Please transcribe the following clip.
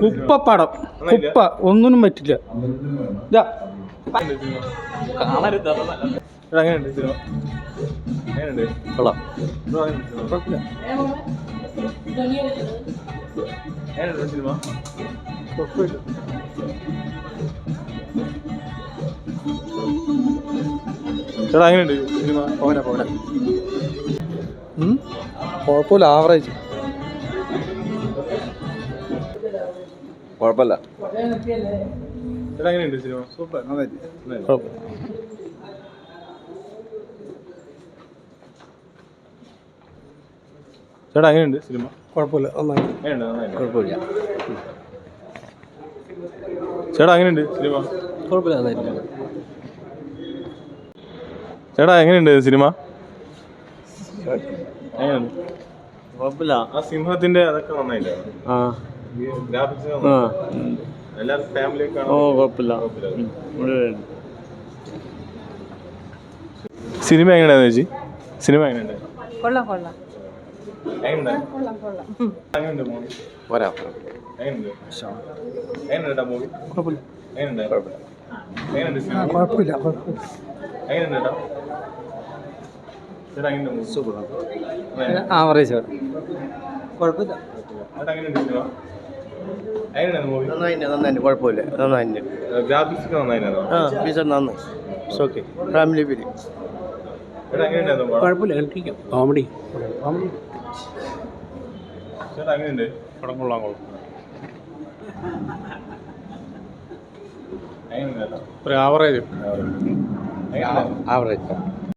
കുപ്പപ്പടം കുപ്പ ഒന്നിനും പറ്റില്ല. ചേട്ടാ എങ്ങനെയുണ്ട് സിനിമ? പോരാ പോരാ, കുഴപ്പമില്ല, ആവറേജ്. കുഴപ്പമില്ല. ചേട്ടാ എങ്ങനെയുണ്ട് സിനിമ? സൂപ്പർ. ചേട്ടാ എങ്ങനെയുണ്ട് സിനിമ? കുഴപ്പമില്ല, നന്നായി. കുഴപ്പമില്ല. ചേട്ടാ എങ്ങനെയുണ്ട് സിനിമ? കുഴപ്പമില്ല, നന്നായിട്ടില്ല. ചേട്ടാ എങ്ങനെയുണ്ട് സിനിമ? എങ്ങനെയുണ്ട്? കുഴപ്പമില്ല. ആ സിംഹത്തിന്റെ അതൊക്കെ നന്നായില്ലേ? ഗ്രാഫിക്സ് എല്ലാവരും ഫാമിലി കുഴപ്പമില്ല. സിനിമ എങ്ങനെയാന്ന് ചേച്ചി? സിനിമ എങ്ങനെയുണ്ട്? കൊള്ളാം കൊള്ളാം എങ്ങനെയുണ്ട്? കൊള്ളാം കൊള്ളാം. എങ്ങനെയുണ്ട് മൂവി? പോരാ. എങ്ങനെയുണ്ട്? എങ്ങനെയുണ്ട് മൂവി? കുഴപ്പമില്ല. എങ്ങനെയുണ്ട്? എങ്ങനെയുണ്ട് സിനിമ? കുഴപ്പമില്ല. എങ്ങനെയുണ്ട് ചേട്ടാ? ചേട്ടാ എങ്ങനെയുണ്ട് മൂവി? സൂപ്പർ. ആവറേജ്. കുഴപ്പമില്ല. ചേട്ടാ എങ്ങനെയുണ്ട് സിനിമ? എങ്ങനെയുണ്ട് മൂവി? നന്നായിട്ട് കുഴപ്പമില്ല. നന്നായിട്ട്. ഗ്രാഫിക്സ് ഒക്കെ നന്നായിരുന്നു. ഫീച്ചർ നന്നായി. It's okay. Family film. ചേട്ടാ എങ്ങനെയുണ്ടായിരുന്നു പടം? കുഴപ്പമില്ല, കണ്ടിരിക്കാം. കോമഡി. ചേട്ടാ എങ്ങനെയുണ്ട് പടം? കൊള്ളാം കൊള്ളാം. എങ്ങനെയുണ്ട് ചേട്ടാ? ഒരു ആവറേജ്. എങ്ങനെയുണ്ട്? ആവറേജ്.